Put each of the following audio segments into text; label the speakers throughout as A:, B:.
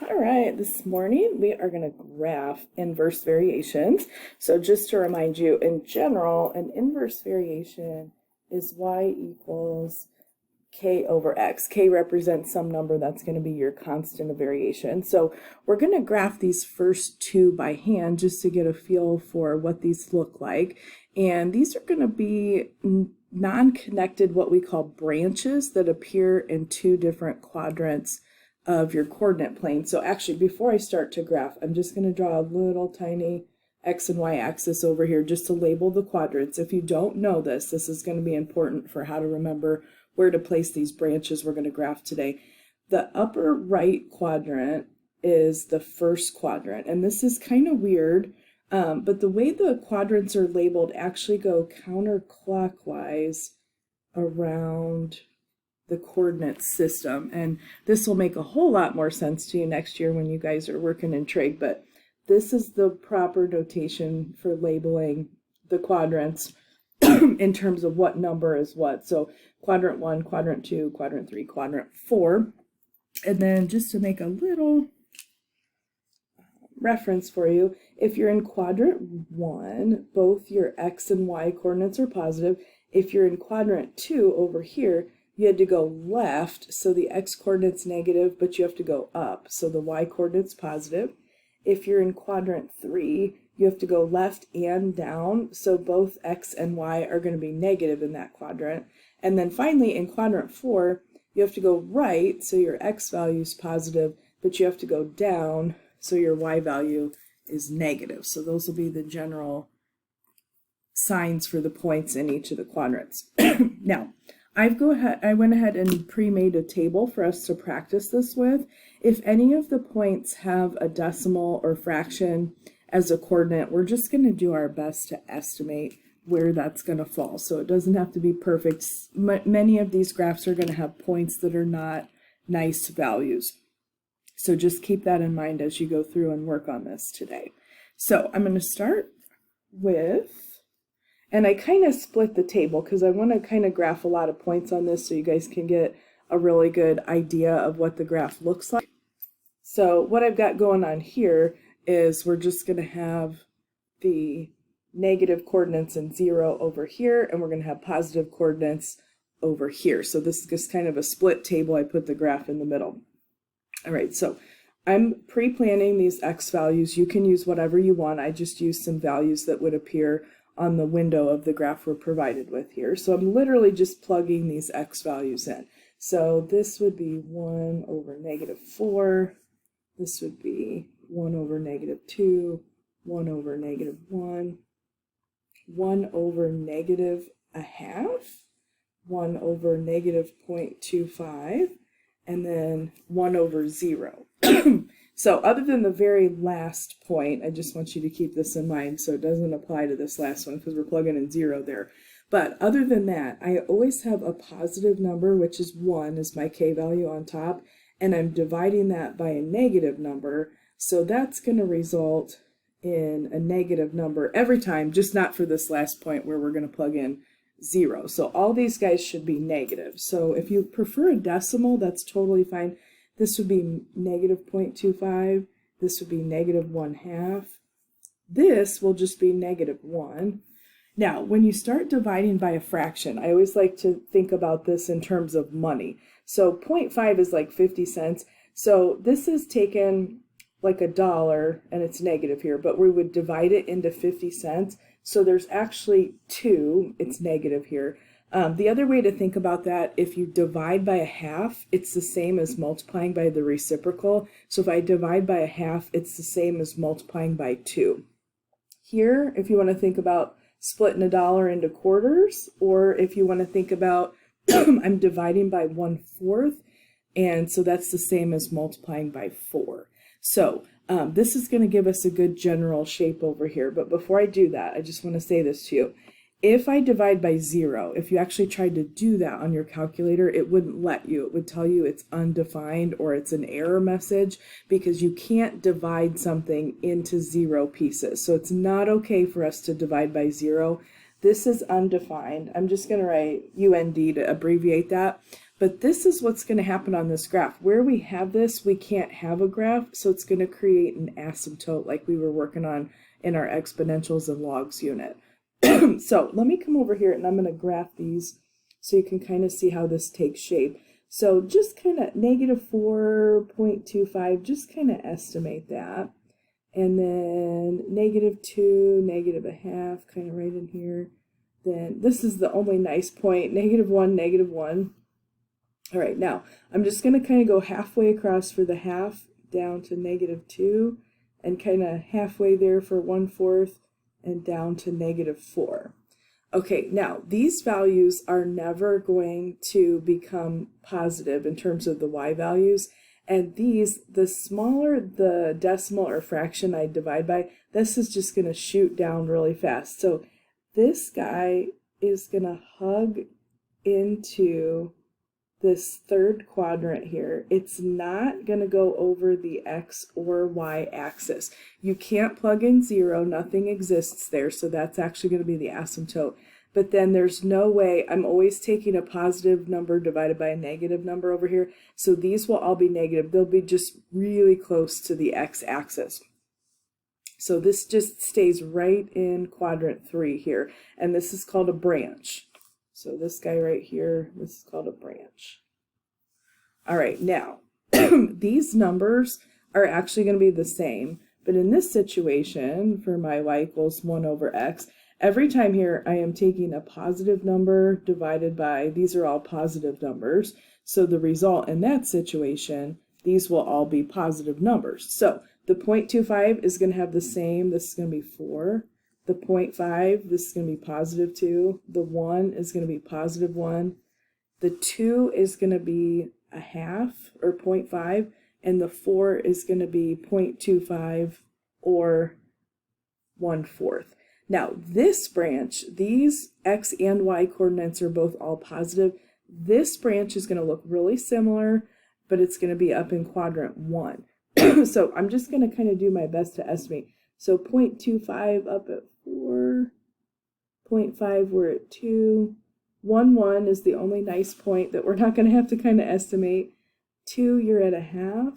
A: All right, this morning we are going to graph inverse variations. So just to remind you, in general, an inverse variation is y equals k over x. K represents some number that's going to be your constant of variation. So we're going to graph these first two by hand just to get a feel for what these look like. And these are going to be non-connected, what we call branches that appear in two different quadrants of your coordinate plane. So actually, before I start to graph, I'm just going to draw a little tiny x and y axis over here just to label the quadrants. If you don't know this, this is going to be important for how to remember where to place these branches we're going to graph today. The upper right quadrant is the first quadrant, and this is kind of weird, but the way the quadrants are labeled actually go counterclockwise around the coordinate system, and this will make a whole lot more sense to you next year when you guys are working in trig, but this is the proper notation for labeling the quadrants in terms of what number is what. So quadrant 1, quadrant 2, quadrant 3, quadrant 4. And then just to make a little reference for you, if you're in quadrant 1, both your x and y coordinates are positive. If you're in quadrant 2 over here, you had to go left, so the x coordinate's negative, but you have to go up, so the y coordinate's positive. If you're in quadrant 3, you have to go left and down, so both x and y are going to be negative in that quadrant. And then finally, in quadrant 4, you have to go right, so your x value is positive, but you have to go down, so your y value is negative. So those will be the general signs for the points in each of the quadrants. Now, I went ahead and pre-made a table for us to practice this with. If any of the points have a decimal or fraction as a coordinate, we're just going to do our best to estimate where that's going to fall. So it doesn't have to be perfect. Many of these graphs are going to have points that are not nice values. So just keep that in mind as you go through and work on this today. So I'm going to start with, and I kind of split the table because I want to kind of graph a lot of points on this so you guys can get a really good idea of what the graph looks like. So what I've got going on here is we're just going to have the negative coordinates in 0 over here, and we're going to have positive coordinates over here. So this is just kind of a split table. I put the graph in the middle. All right, so I'm pre-planning these x values. You can use whatever you want. I just used some values that would appear on the window of the graph we're provided with here. So I'm literally just plugging these x values in. So this would be 1 over negative 4. This would be 1 over negative 2, 1 over negative 1, 1 over negative a half, 1 over negative 0.25, and then 1 over 0. So other than the very last point, I just want you to keep this in mind so it doesn't apply to this last one because we're plugging in 0 there. But other than that, I always have a positive number, which is 1 is my k value on top, and I'm dividing that by a negative number. So that's going to result in a negative number every time, just not for this last point where we're going to plug in 0. So all these guys should be negative. So if you prefer a decimal, that's totally fine. This would be negative 0.25. This would be negative 1/2. This will just be negative 1. Now, when you start dividing by a fraction, I always like to think about this in terms of money. So 0.5 is like 50 cents. So this is taken like $1 and it's negative here, but we would divide it into 50 cents. So there's actually 2, it's negative here. The other way to think about that, if you divide by a half, it's the same as multiplying by the reciprocal. So if I divide by a half, it's the same as multiplying by 2. Here, if you want to think about splitting $1 into quarters, or if you want to think about I'm dividing by 1/4, and so that's the same as multiplying by 4. So this is going to give us a good general shape over here. But before I do that, I just want to say this to you. If I divide by 0, if you actually tried to do that on your calculator, it wouldn't let you. It would tell you it's undefined or it's an error message because you can't divide something into 0 pieces. So it's not okay for us to divide by 0. This is undefined. I'm just going to write UND to abbreviate that. But this is what's going to happen on this graph. Where we have this, we can't have a graph, so it's going to create an asymptote like we were working on in our exponentials and logs unit. So let me come over here and I'm going to graph these so you can kind of see how this takes shape. So just kind of negative 4.25, just kind of estimate that. And then negative 2, negative a half, kind of right in here. Then this is the only nice point, negative 1, negative 1. All right, now I'm just going to kind of go halfway across for the half down to negative 2 and kind of halfway there for 1/4 and down to negative 4. Okay, now these values are never going to become positive in terms of the y values. And these, the smaller the decimal or fraction I divide by, this is just going to shoot down really fast. So this guy is going to hug into this third quadrant here. It's not going to go over the x or y axis. You can't plug in 0, nothing exists there, so that's actually going to be the asymptote. But then there's no way, I'm always taking a positive number divided by a negative number over here, so these will all be negative. They'll be just really close to the x-axis. So this just stays right in quadrant 3 here, and this is called a branch. So this guy right here, this is called a branch. All right, now, these numbers are actually going to be the same, but in this situation, for my y equals 1 over x, every time here I am taking a positive number divided by, these are all positive numbers, so the result in that situation, these will all be positive numbers. So the 0.25 is going to have the same, this is going to be 4. The 0.5, this is going to be positive 2. The 1 is going to be positive 1. The 2 is going to be a half, or 0.5. And the 4 is going to be 0.25, or 1/4. Now, this branch, these x and y coordinates are both all positive. This branch is going to look really similar, but it's going to be up in quadrant 1. So I'm just going to kind of do my best to estimate. So 0.25 up at 4, 0.5 we're at 2, 1 is the only nice point that we're not going to have to kind of estimate. 2 you're at a half,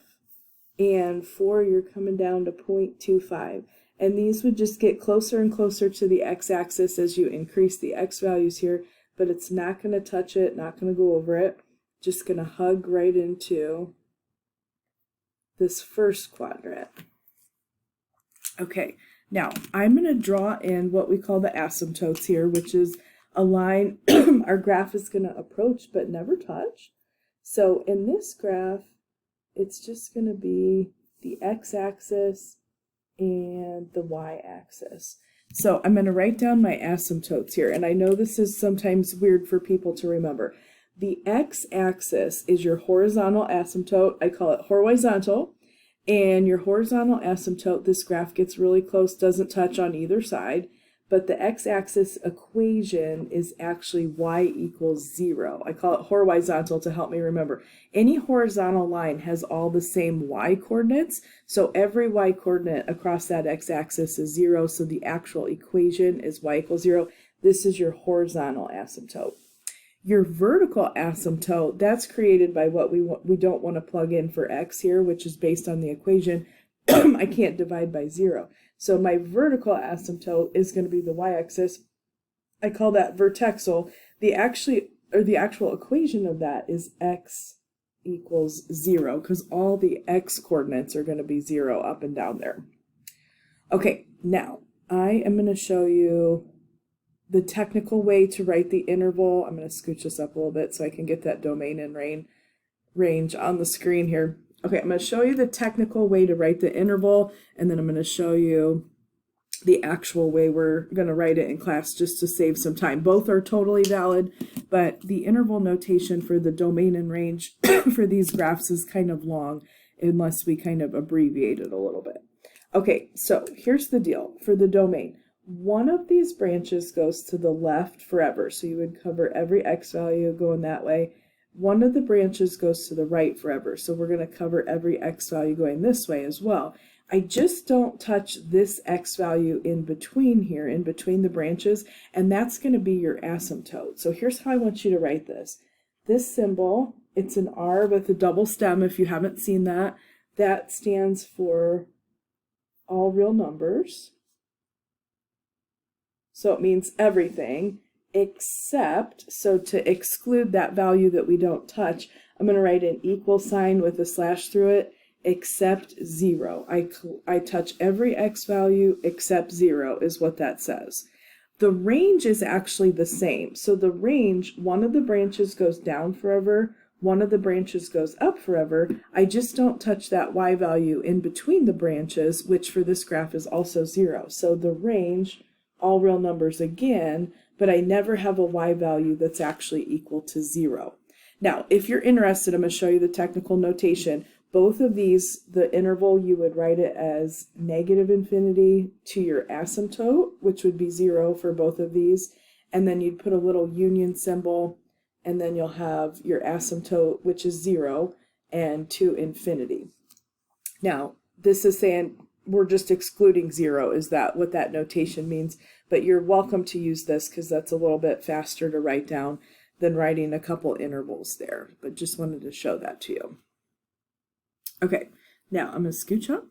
A: and 4 you're coming down to 0.25. And these would just get closer and closer to the x-axis as you increase the x values here, but it's not going to touch it, not going to go over it, just going to hug right into this first quadrant. Okay, now I'm going to draw in what we call the asymptotes here, which is a line our graph is going to approach but never touch. So in this graph, it's just going to be the x-axis and the y-axis. So I'm going to write down my asymptotes here, and I know this is sometimes weird for people to remember. The x-axis is your horizontal asymptote. I call it horizontal. And your horizontal asymptote, this graph gets really close, doesn't touch on either side, but the x-axis equation is actually y equals 0. I call it horizontal to help me remember. Any horizontal line has all the same y coordinates, so every y coordinate across that x-axis is 0, so the actual equation is y equals 0. This is your horizontal asymptote. Your vertical asymptote, that's created by what we don't want to plug in for x here, which is based on the equation. I can't divide by 0. So my vertical asymptote is going to be the y-axis. I call that vertexal. The actual equation of that is x equals 0, because all the x coordinates are going to be 0 up and down there. Okay, now I am going to show you the technical way to write the interval. I'm going to scooch this up a little bit so I can get that domain and range on the screen here. Okay, I'm going to show you the technical way to write the interval, and then I'm going to show you the actual way we're going to write it in class just to save some time. Both are totally valid, but the interval notation for the domain and range for these graphs is kind of long unless we kind of abbreviate it a little bit. Okay, so here's the deal for the domain. One of these branches goes to the left forever, so you would cover every x value going that way. One of the branches goes to the right forever, so we're going to cover every x value going this way as well. I just don't touch this x value in between here, in between the branches, and that's going to be your asymptote. So here's how I want you to write this. this symbol, it's an R with a double stem if you haven't seen that. That stands for all real numbers. So it means everything except, so to exclude that value that we don't touch, I'm going to write an equal sign with a slash through it, except 0. I touch every x value except 0 is what that says. The range is actually the same. So the range, one of the branches goes down forever, one of the branches goes up forever. I just don't touch that y value in between the branches, which for this graph is also 0. So the range, all real numbers again, but I never have a y value that's actually equal to 0. Now, if you're interested, I'm going to show you the technical notation. Both of these, the interval, you would write it as negative infinity to your asymptote, which would be 0 for both of these. And then you'd put a little union symbol, and then you'll have your asymptote, which is 0, and to infinity. Now, this is saying we're just excluding 0. Is that what that notation means? But you're welcome to use this because that's a little bit faster to write down than writing a couple intervals there. But just wanted to show that to you. Okay, now I'm going to scooch up,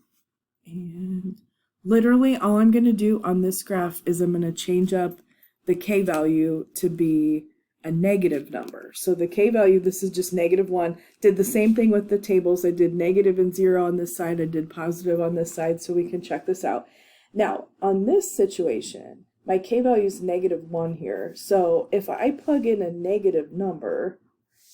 A: and literally all I'm going to do on this graph is I'm going to change up the k value to be a negative number. So the k value, this is just -1. Did the same thing with the tables. I did negative and 0 on this side. I did positive on this side, so we can check this out. Now, on this situation, my k value is -1 here. So if I plug in a negative number,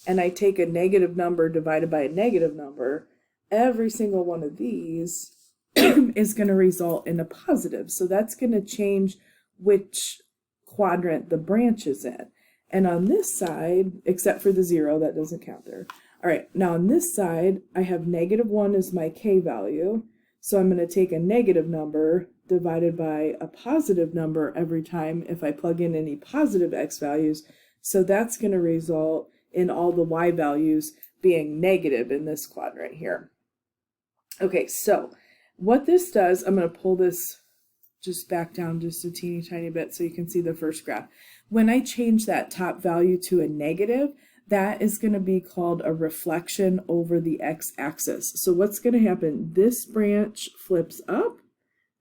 A: and I take a negative number divided by a negative number, every single one of these is going to result in a positive. So that's going to change which quadrant the branch is in. And on this side, except for the 0, that doesn't count there. All right, now on this side, I have -1 as my k value. So I'm going to take a negative number divided by a positive number every time if I plug in any positive x values. So that's going to result in all the y values being negative in this quadrant here. Okay, so what this does, I'm going to pull this just back down just a teeny tiny bit so you can see the first graph. When I change that top value to a negative, that is going to be called a reflection over the x-axis. So what's going to happen? This branch flips up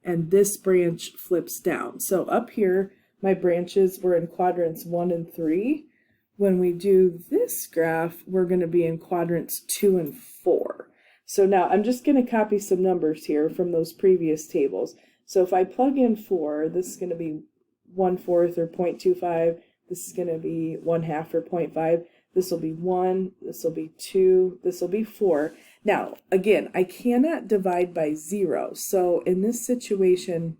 A: and this branch flips down. So up here, my branches were in quadrants 1 and 3. When we do this graph, we're going to be in quadrants 2 and 4. So now I'm just going to copy some numbers here from those previous tables. So if I plug in 4, this is going to be 1/4 or 0.25. This is going to be 1/2 or 0.5. This will be 1. This will be 2. This will be 4. Now, again, I cannot divide by 0. So in this situation,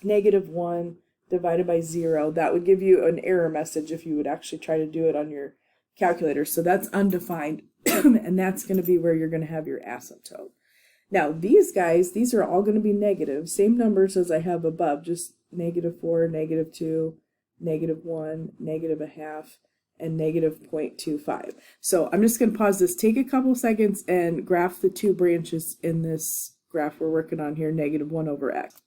A: -1 divided by 0, that would give you an error message if you would actually try to do it on your calculator. So that's undefined, and that's going to be where you're going to have your asymptote. Now, these guys, these are all going to be negative, same numbers as I have above, just -4, -2, -1, -1/2, and -0.25. So I'm just going to pause this, take a couple seconds, and graph the two branches in this graph we're working on here, -1 over x.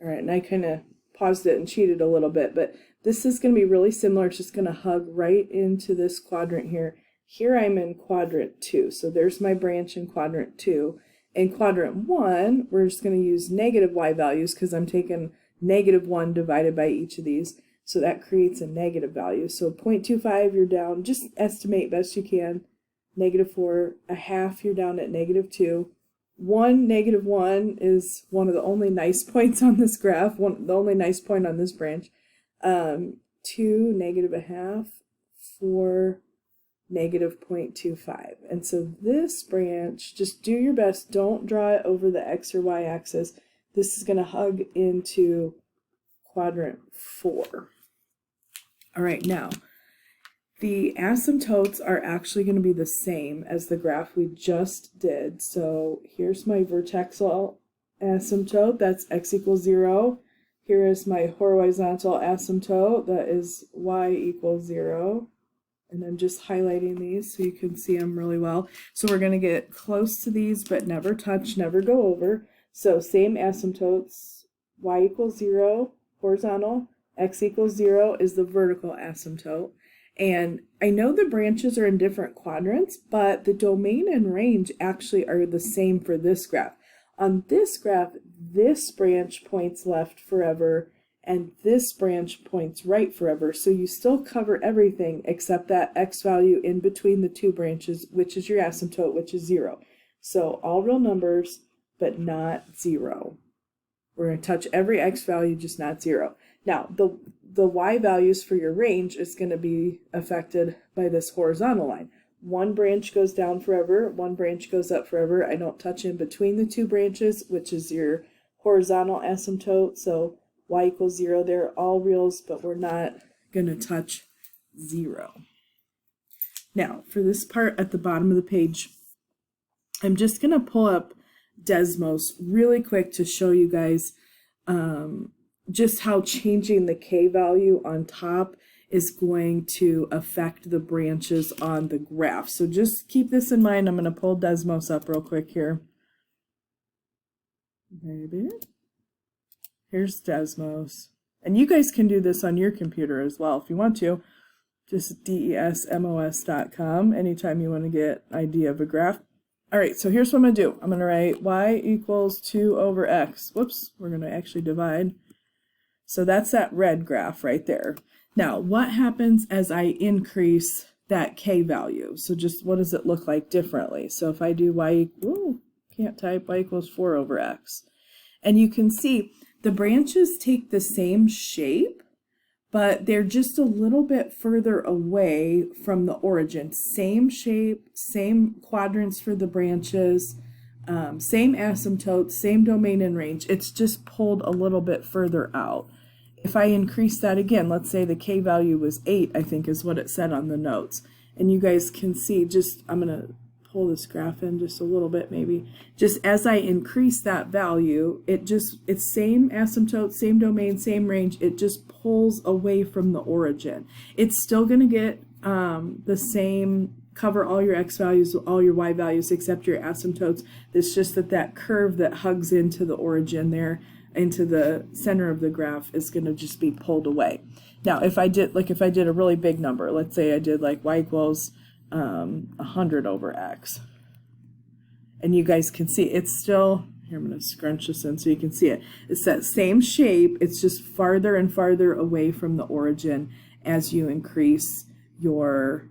A: All right, and I kind of paused it and cheated a little bit, but this is going to be really similar. It's just going to hug right into this quadrant here. Here I'm in quadrant 2, so there's my branch in quadrant 2. In quadrant 1, we're just going to use negative y values because I'm taking -1 divided by each of these, so that creates a negative value. So 0.25, you're down, just estimate best you can, -4, 1/2, you're down at -2. 1, -1 is one of the only nice points on this graph, the only nice point on this branch. 2, -1/2, 4, -0.25. And so this branch, just do your best, don't draw it over the x or y axis. This is going to hug into quadrant 4. All right, now the asymptotes are actually going to be the same as the graph we just did. So here's my vertical asymptote, that's x equals 0. Here is my horizontal asymptote, that is y equals 0. And I'm just highlighting these so you can see them really well. So we're going to get close to these, but never touch, never go over. So same asymptotes, y equals 0, horizontal, x equals 0 is the vertical asymptote. And I know the branches are in different quadrants, but the domain and range actually are the same for this graph. On this graph, this branch points left forever, and this branch points right forever. So you still cover everything except that x value in between the two branches, which is your asymptote, which is 0. So all real numbers, but not 0. We're going to touch every x value, just not 0. Now, the y values for your range is going to be affected by this horizontal line. One branch goes down forever, one branch goes up forever. I don't touch in between the two branches, which is your horizontal asymptote. So y equals 0, they're all reals, but we're not going to touch 0. Now, for this part at the bottom of the page, I'm just going to pull up Desmos really quick to show you guys just how changing the k value on top is going to affect the branches on the graph. So just keep this in mind. I'm going to pull Desmos up real quick here. Maybe. Here's Desmos. And you guys can do this on your computer as well if you want to. Just desmos.com anytime you want to get an idea of a graph. All right, so here's what I'm going to do. I'm going to write y equals 2 over x. Whoops, we're going to actually divide. So that's that red graph right there. Now, what happens as I increase that k value? So just what does it look like differently? So if I do y, can't type, y equals 4 over x. And you can see the branches take the same shape, but they're just a little bit further away from the origin. Same shape, same quadrants for the branches, same asymptote, same domain and range. It's just pulled a little bit further out. If I increase that again, let's say the k value was 8, I think is what it said on the notes. And you guys can see, just, I'm going to pull this graph in just a little bit maybe. Just as I increase that value, it's same asymptote, same domain, same range. It just pulls away from the origin. It's still going to get the same, cover all your x values, all your y values, except your asymptotes. It's just that curve that hugs into the origin there, into the center of the graph, is going to just be pulled away. Now, if I did a really big number, let's say I did like y equals 100 over x, and you guys can see it's still, here I'm going to scrunch this in so you can see it. It's that same shape, it's just farther and farther away from the origin as you increase your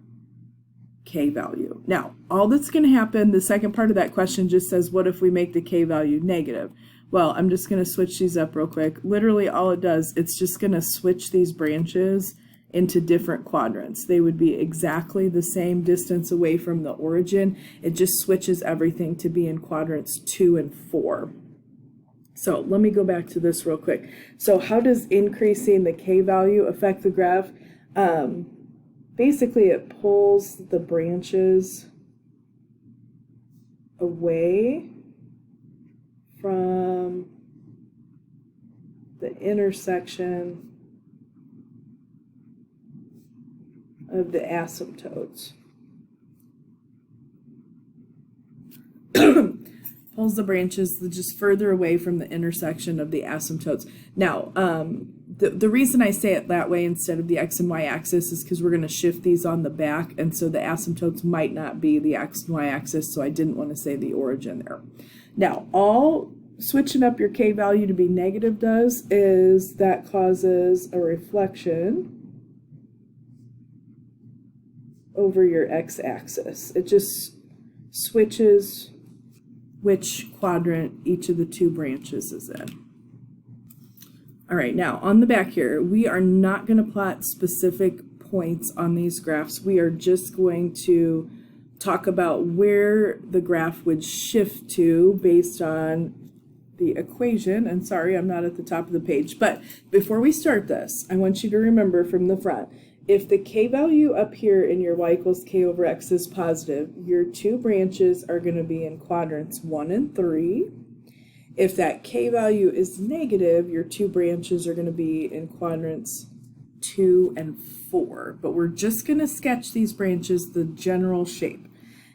A: k value. Now, all that's going to happen, the second part of that question just says, what if we make the k value negative? Well, I'm just going to switch these up real quick. Literally all it does, it's just going to switch these branches into different quadrants. They would be exactly the same distance away from the origin. It just switches everything to be in quadrants 2 and 4. So let me go back to this real quick. So how does increasing the k value affect the graph? Basically, it pulls the branches away from the intersection of the asymptotes. Pulls the branches just further away from the intersection of the asymptotes. Now, the reason I say it that way instead of the x and y axis is because we're going to shift these on the back, and so the asymptotes might not be the x and y axis, so I didn't want to say the origin there. Now, all switching up your k value to be negative does is that causes a reflection over your x-axis. It just switches which quadrant each of the two branches is in. All right, now on the back here, we are not going to plot specific points on these graphs. We are just going to talk about where the graph would shift to based on the equation. And sorry, I'm not at the top of the page, but before we start this, I want you to remember from the front, if the k value up here in your y equals k over x is positive, your two branches are going to be in quadrants 1 and 3. If that k value is negative, your two branches are going to be in quadrants 2 and 4. But we're just going to sketch these branches the general shape.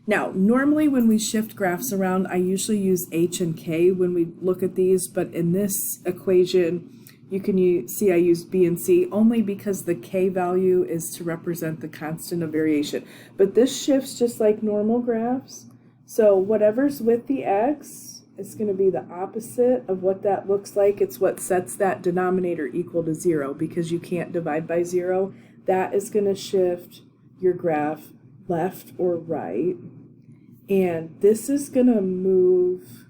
A: Now, normally when we shift graphs around, I usually use h and k when we look at these, but in this equation, You can see I used B and C only because the K value is to represent the constant of variation. But this shifts just like normal graphs. So whatever's with the X is going to be the opposite of what that looks like. It's what sets that denominator equal to 0 because you can't divide by 0. That is going to shift your graph left or right. And this is going to move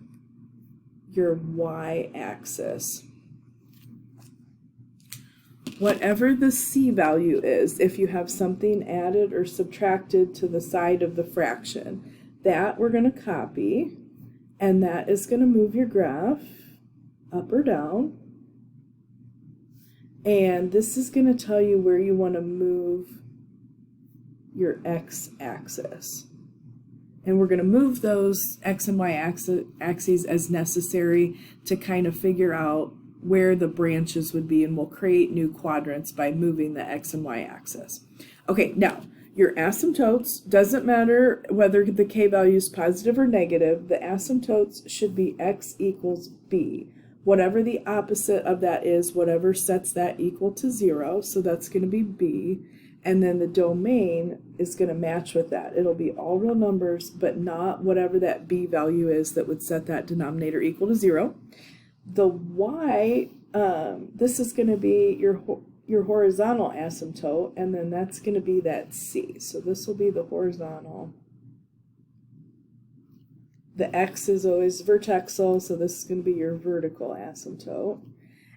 A: your y-axis. Whatever the C value is, if you have something added or subtracted to the side of the fraction, that we're going to copy, and that is going to move your graph up or down. And this is going to tell you where you want to move your x-axis. And we're going to move those x and y axes as necessary to kind of figure out where the branches would be, and we'll create new quadrants by moving the x and y axis. Okay, now your asymptotes, doesn't matter whether the k value is positive or negative, the asymptotes should be x equals b. Whatever the opposite of that is, whatever sets that equal to 0, so that's going to be b. And then the domain is going to match with that. It'll be all real numbers, but not whatever that b value is that would set that denominator equal to 0. The y, this is going to be your horizontal asymptote, and then that's going to be that c. So this will be the horizontal. The x is always vertexal, so this is going to be your vertical asymptote.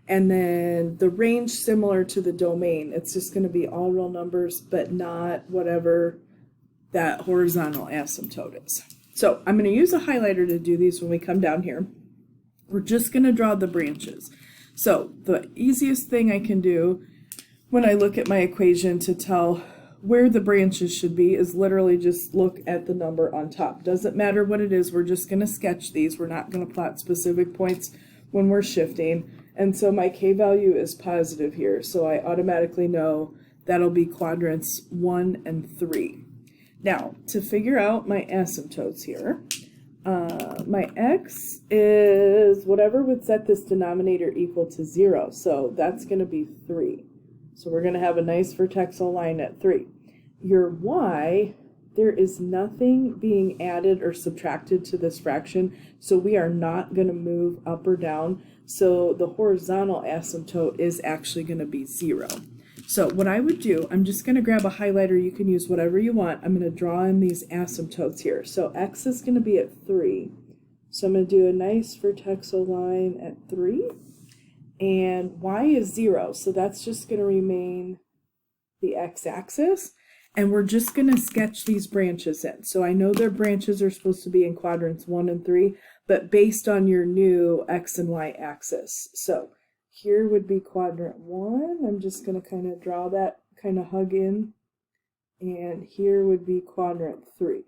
A: And then the range, similar to the domain, it's just going to be all real numbers, but not whatever that horizontal asymptote is. So I'm going to use a highlighter to do these when we come down here. We're just going to draw the branches. So the easiest thing I can do when I look at my equation to tell where the branches should be is literally just look at the number on top. Doesn't matter what it is, we're just going to sketch these. We're not going to plot specific points when we're shifting. And so my k value is positive here, so I automatically know that'll be quadrants 1 and 3. Now, to figure out my asymptotes here, my x is whatever would set this denominator equal to 0, so that's going to be 3. So we're going to have a nice vertexal line at 3. Your y, there is nothing being added or subtracted to this fraction, so we are not going to move up or down. So the horizontal asymptote is actually going to be 0. So what I would do, I'm just going to grab a highlighter. You can use whatever you want. I'm going to draw in these asymptotes here. So x is going to be at 3. So I'm going to do a nice vertexal line at 3. And y is 0. So that's just going to remain the x-axis. And we're just going to sketch these branches in. So I know their branches are supposed to be in quadrants 1 and 3, but based on your new x and y axis. So here would be quadrant 1. I'm just going to kind of draw that, kind of hug in. And here would be quadrant 3.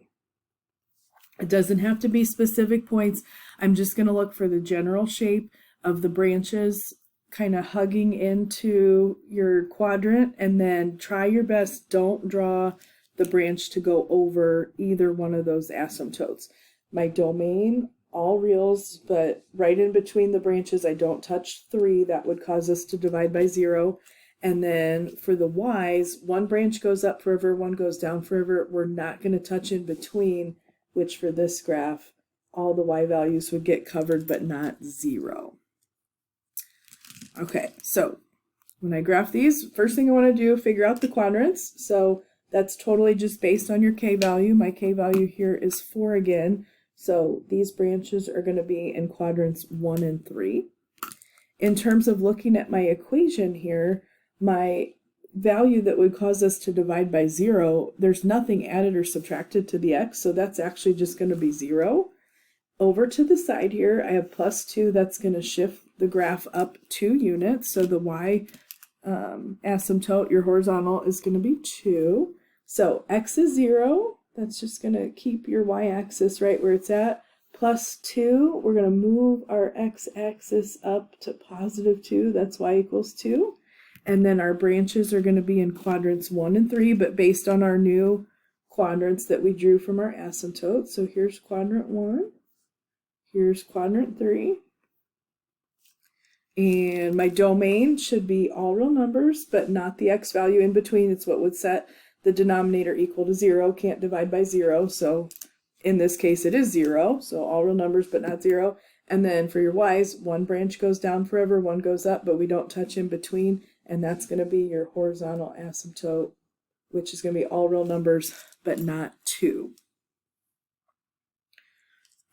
A: It doesn't have to be specific points. I'm just going to look for the general shape of the branches kind of hugging into your quadrant, and then try your best, don't draw the branch to go over either one of those asymptotes. My domain, all reals, but right in between the branches I don't touch 3, that would cause us to divide by 0. And then for the y's, one branch goes up forever, one goes down forever. We're not going to touch in between, which for this graph all the y values would get covered but not 0. Okay, so when I graph these, first thing I want to do, figure out the quadrants. So that's totally just based on your k value. My k value here is 4 again. So these branches are going to be in quadrants 1 and 3. In terms of looking at my equation here, my value that would cause us to divide by 0, there's nothing added or subtracted to the x, so that's actually just going to be 0. Over to the side here, I have plus 2. That's going to shift the graph up 2 units. So the y asymptote, your horizontal, is going to be 2. So x is 0. That's just going to keep your y-axis right where it's at. Plus 2, we're going to move our x-axis up to positive 2. That's y equals 2. And then our branches are going to be in quadrants 1 and 3, but based on our new quadrants that we drew from our asymptote. So here's quadrant 1. Here's quadrant 3. And my domain should be all real numbers, but not the x value in between. It's what would set the denominator equal to 0. Can't divide by 0, so in this case it is 0. So all real numbers, but not 0. And then for your y's, one branch goes down forever, one goes up, but we don't touch in between. And that's going to be your horizontal asymptote, which is going to be all real numbers, but not 2.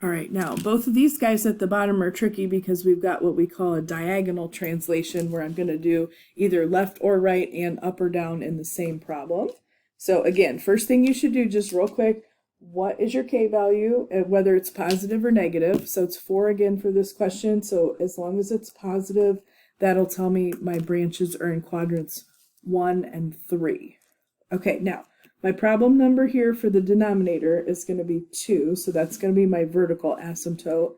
A: All right, now both of these guys at the bottom are tricky because we've got what we call a diagonal translation where I'm going to do either left or right and up or down in the same problem. So again, first thing you should do, just real quick, what is your k value, whether it's positive or negative? So it's 4 again for this question. So as long as it's positive, that'll tell me my branches are in quadrants 1 and 3. Okay, now my problem number here for the denominator is going to be 2, so that's going to be my vertical asymptote.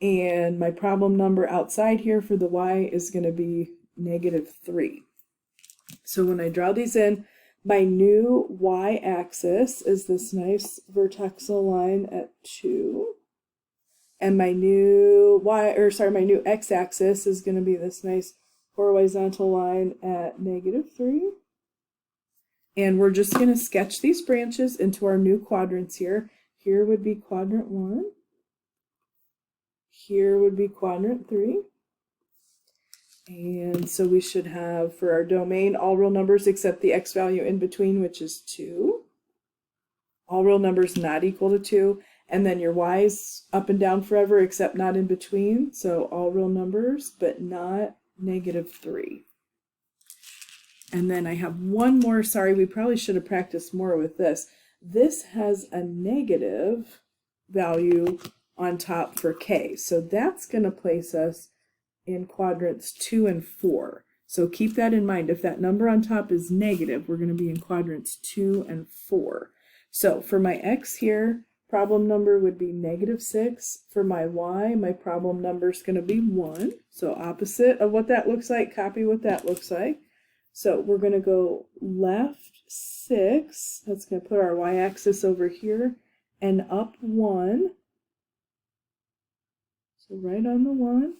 A: And my problem number outside here for the y is going to be -3. So when I draw these in, my new y-axis is this nice vertexal line at 2. And my new my new x-axis is going to be this nice horizontal line at -3. And we're just going to sketch these branches into our new quadrants here. Here would be quadrant 1. Here would be quadrant 3. And so we should have, for our domain, all real numbers except the x value in between, which is 2. All real numbers not equal to 2. And then your y's up and down forever except not in between. So all real numbers, but not -3. And then I have one more, sorry, we probably should have practiced more with this. This has a negative value on top for k. So that's going to place us in quadrants 2 and 4. So keep that in mind. If that number on top is negative, we're going to be in quadrants 2 and 4. So for my x here, problem number would be -6. For my y, my problem number is going to be 1. So opposite of what that looks like, copy what that looks like. So we're going to go left 6, that's going to put our y-axis over here, and up 1, so right on the 1.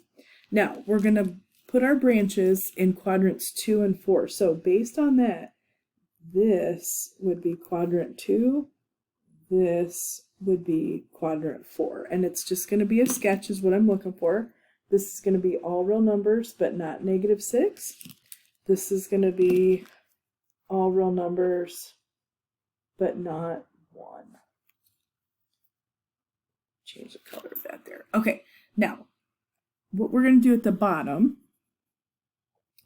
A: Now we're going to put our branches in quadrants 2 and 4. So based on that, this would be quadrant 2, this would be quadrant 4. And it's just going to be a sketch is what I'm looking for. This is going to be all real numbers, but not -6. This is going to be all real numbers, but not 1. Change the color of that there. Okay, now, what we're going to do at the bottom,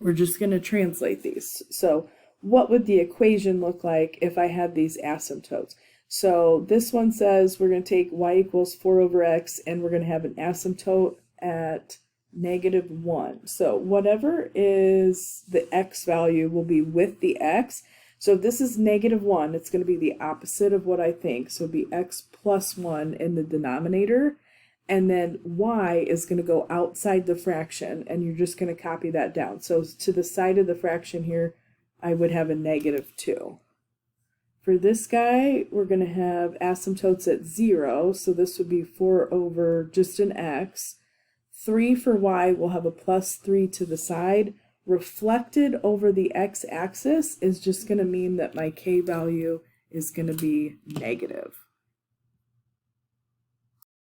A: we're just going to translate these. So what would the equation look like if I had these asymptotes? So this one says we're going to take y equals 4 over x, and we're going to have an asymptote at -1. So whatever is the x value will be with the x. So if this is -1, it's going to be the opposite of what I think. So it'll be x plus 1 in the denominator. And then y is going to go outside the fraction, and you're just going to copy that down. So to the side of the fraction here, I would have a -2. For this guy, we're going to have asymptotes at 0. So this would be 4 over just an x. 3 for y will have a +3 to the side. Reflected over the x-axis is just going to mean that my k value is going to be negative.